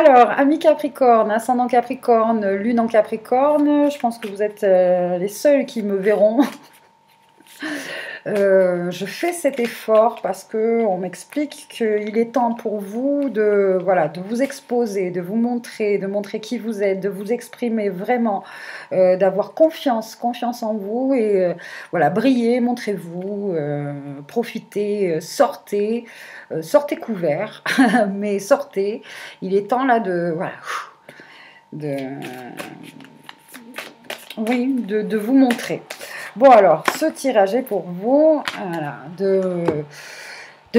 Alors, amis Capricorne, ascendant Capricorne, lune en Capricorne, je pense que vous êtes les seuls qui me verront. Je fais cet effort parce que on m'explique qu'il est temps pour vous de, voilà, de vous exposer, de vous montrer, de montrer qui vous êtes, de vous exprimer vraiment, d'avoir confiance en vous et voilà, brillez, montrez-vous, profitez, sortez, sortez couvert, mais sortez. Il est temps là de, voilà, de, oui, de vous montrer. Bon alors, ce tirage est pour vous, voilà, de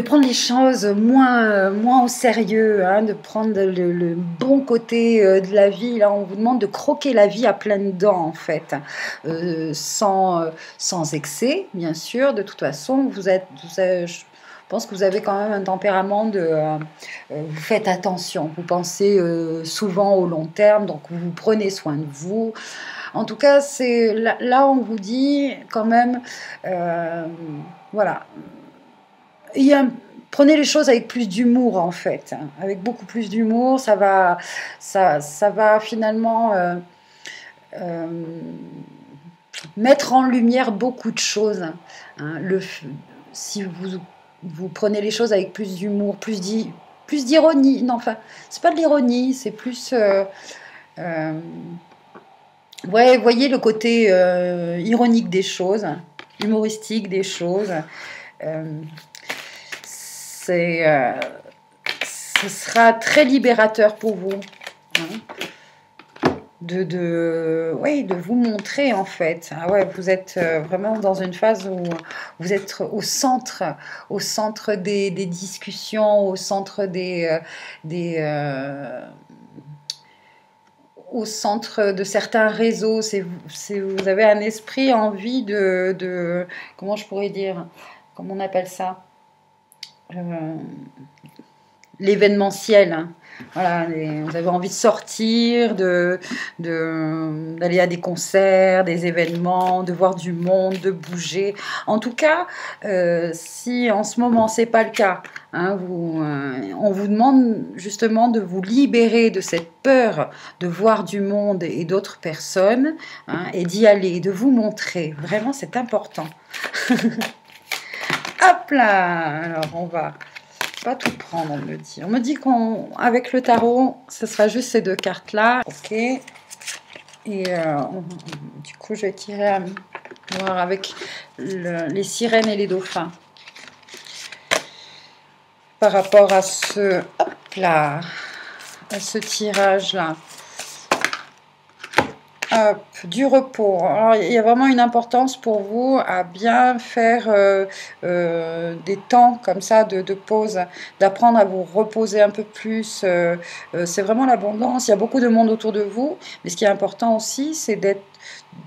prendre les choses moins au sérieux, hein, de prendre le bon côté de la vie. Là, on vous demande de croquer la vie à pleines dents, en fait, sans excès, bien sûr. De toute façon, je pense que vous avez quand même un tempérament vous faites attention, vous pensez souvent au long terme, donc vous prenez soin de vous. En tout cas, c'est là on vous dit quand même, voilà, prenez les choses avec plus d'humour en fait, hein, avec beaucoup plus d'humour, ça va finalement euh, mettre en lumière beaucoup de choses. Hein. Si vous prenez les choses avec plus d'humour, plus d'ironie, non, enfin, c'est pas de l'ironie, c'est plus ouais, voyez le côté ironique des choses, humoristique des choses. Ce sera très libérateur pour vous, hein, ouais, de vous montrer en fait. Ah ouais, vous êtes vraiment dans une phase où vous êtes au centre des discussions, au centre au centre de certains réseaux. Vous avez un esprit envie comment je pourrais dire, comment on appelle ça, l'événementiel, hein. Voilà, vous avez envie de sortir, d'aller à des concerts, des événements, de voir du monde, de bouger. En tout cas, si en ce moment c'est pas le cas, hein, on vous demande justement de vous libérer de cette peur de voir du monde et d'autres personnes, hein, et d'y aller, de vous montrer. Vraiment, c'est important. Hop là! Alors, on va pas tout prendre, on me dit. On me dit qu'avec le tarot, ce sera juste ces deux cartes-là. Ok. Et du coup, je vais tirer voir avec les sirènes et les dauphins. Par rapport à hop là, à ce tirage-là. Hop, du repos. Alors, il y a vraiment une importance pour vous à bien faire des temps comme ça de pause, d'apprendre à vous reposer un peu plus. C'est vraiment l'abondance. Il y a beaucoup de monde autour de vous, mais ce qui est important aussi, c'est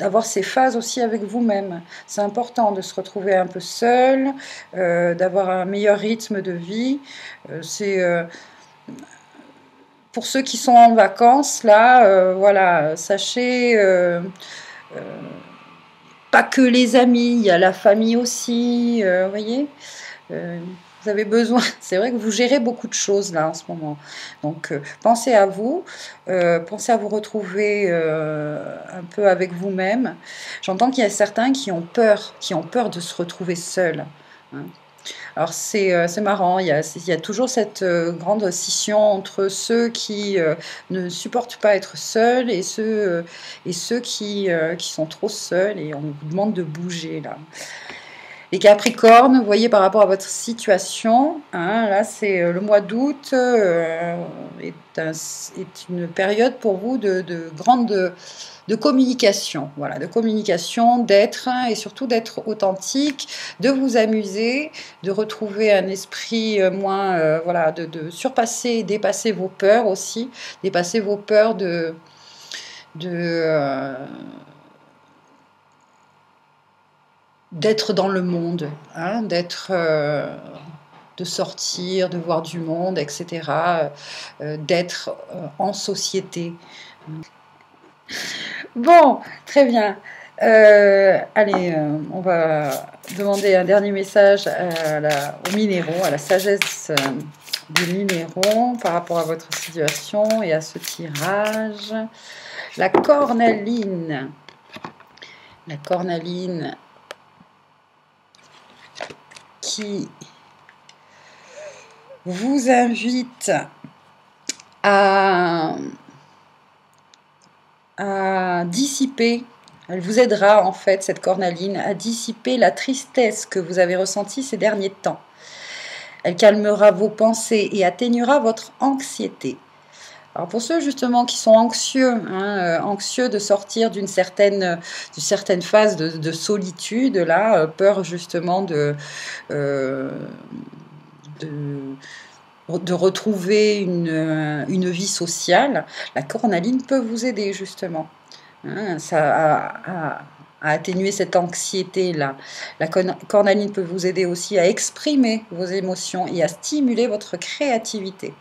d'avoir ces phases aussi avec vous-même. C'est important de se retrouver un peu seul, d'avoir un meilleur rythme de vie. Pour ceux qui sont en vacances, là, voilà, sachez, pas que les amis, il y a la famille aussi, vous voyez, vous avez besoin, c'est vrai que vous gérez beaucoup de choses là en ce moment, donc pensez à vous retrouver un peu avec vous-même. J'entends qu'il y a certains qui ont peur de se retrouver seuls, hein. Alors c'est marrant, il y a toujours cette grande scission entre ceux qui ne supportent pas être seuls et ceux qui sont trop seuls, et on vous demande de bouger là. Les Capricornes, vous voyez par rapport à votre situation, hein, là c'est le mois d'août est une période pour vous de communication, voilà, de communication, d'être, hein, et surtout d'être authentique, de vous amuser, de retrouver un esprit moins, voilà, de surpasser, dépasser vos peurs aussi, dépasser vos peurs d'être dans le monde, hein, de sortir, de voir du monde, etc., d'être en société. Bon, très bien. Allez, on va demander un dernier message aux minéraux, à la sagesse des numéros par rapport à votre situation et à ce tirage. La cornaline. La cornaline qui vous invite à dissiper, elle vous aidera en fait, cette cornaline, à dissiper la tristesse que vous avez ressentie ces derniers temps. Elle calmera vos pensées et atténuera votre anxiété. Alors pour ceux justement qui sont anxieux, anxieux de sortir d'une certaine phase de solitude, là, peur justement de retrouver une vie sociale, la cornaline peut vous aider justement à atténuer cette anxiété-là. La cornaline peut vous aider aussi à exprimer vos émotions et à stimuler votre créativité.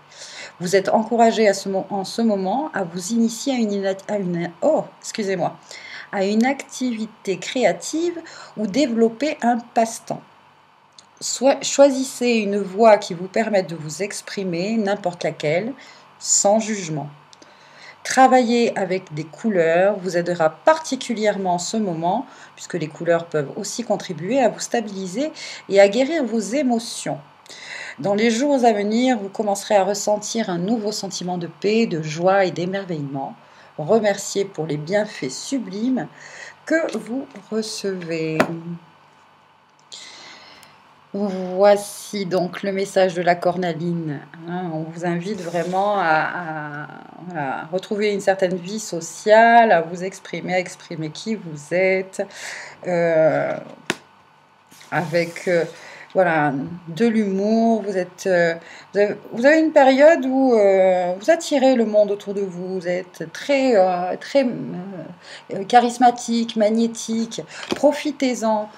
Vous êtes encouragé en ce moment à vous initier à une activité créative ou développer un passe-temps. Choisissez une voie qui vous permette de vous exprimer, n'importe laquelle, sans jugement. Travailler avec des couleurs vous aidera particulièrement en ce moment, puisque les couleurs peuvent aussi contribuer à vous stabiliser et à guérir vos émotions. Dans les jours à venir, vous commencerez à ressentir un nouveau sentiment de paix, de joie et d'émerveillement. Remerciez pour les bienfaits sublimes que vous recevez. Voici donc le message de la cornaline. On vous invite vraiment à retrouver une certaine vie sociale, à vous exprimer, à exprimer qui vous êtes, avec voilà, de l'humour. Vous avez une période où vous attirez le monde autour de vous. Vous êtes très charismatique, magnétique. Profitez-en,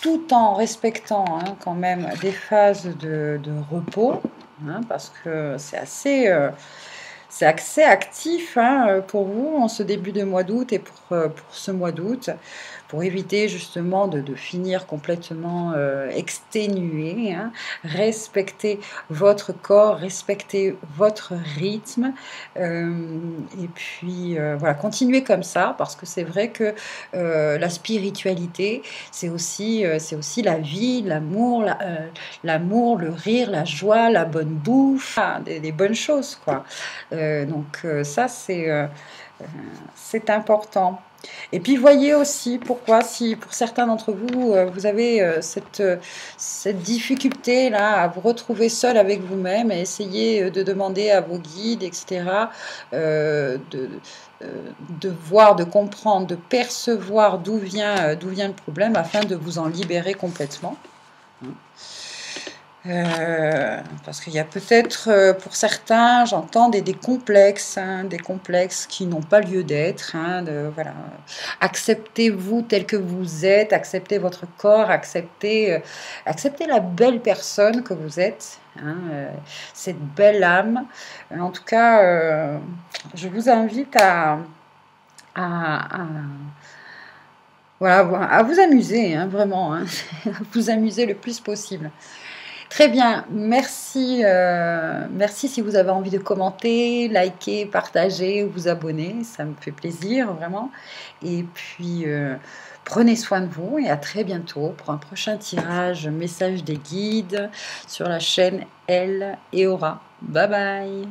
tout en respectant quand même des phases de repos, parce que c'est assez actif pour vous en ce début de mois d'août et pour ce mois d'août, pour éviter justement de finir complètement exténué. Respectez votre corps, respectez votre rythme, et puis voilà, continuez comme ça, parce que c'est vrai que la spiritualité, c'est aussi la vie, l'amour, le rire, la joie, la bonne bouffe, des bonnes choses, quoi. Donc ça, c'est important. Et puis voyez aussi pourquoi, si pour certains d'entre vous, vous avez cette difficulté-là à vous retrouver seul avec vous-même et essayer de demander à vos guides, etc., de voir, de comprendre, de percevoir d'où vient le problème afin de vous en libérer complètement. Parce qu'il y a peut-être pour certains, j'entends des complexes, des complexes qui n'ont pas lieu d'être. Voilà. Acceptez-vous tel que vous êtes, acceptez votre corps, acceptez la belle personne que vous êtes, cette belle âme. En tout cas, je vous invite voilà, à vous amuser, vraiment, à vous amuser le plus possible. Très bien, merci si vous avez envie de commenter, liker, partager ou vous abonner, ça me fait plaisir vraiment. Et puis prenez soin de vous et à très bientôt pour un prochain tirage message des guides sur la chaîne Elle et Aura. Bye bye.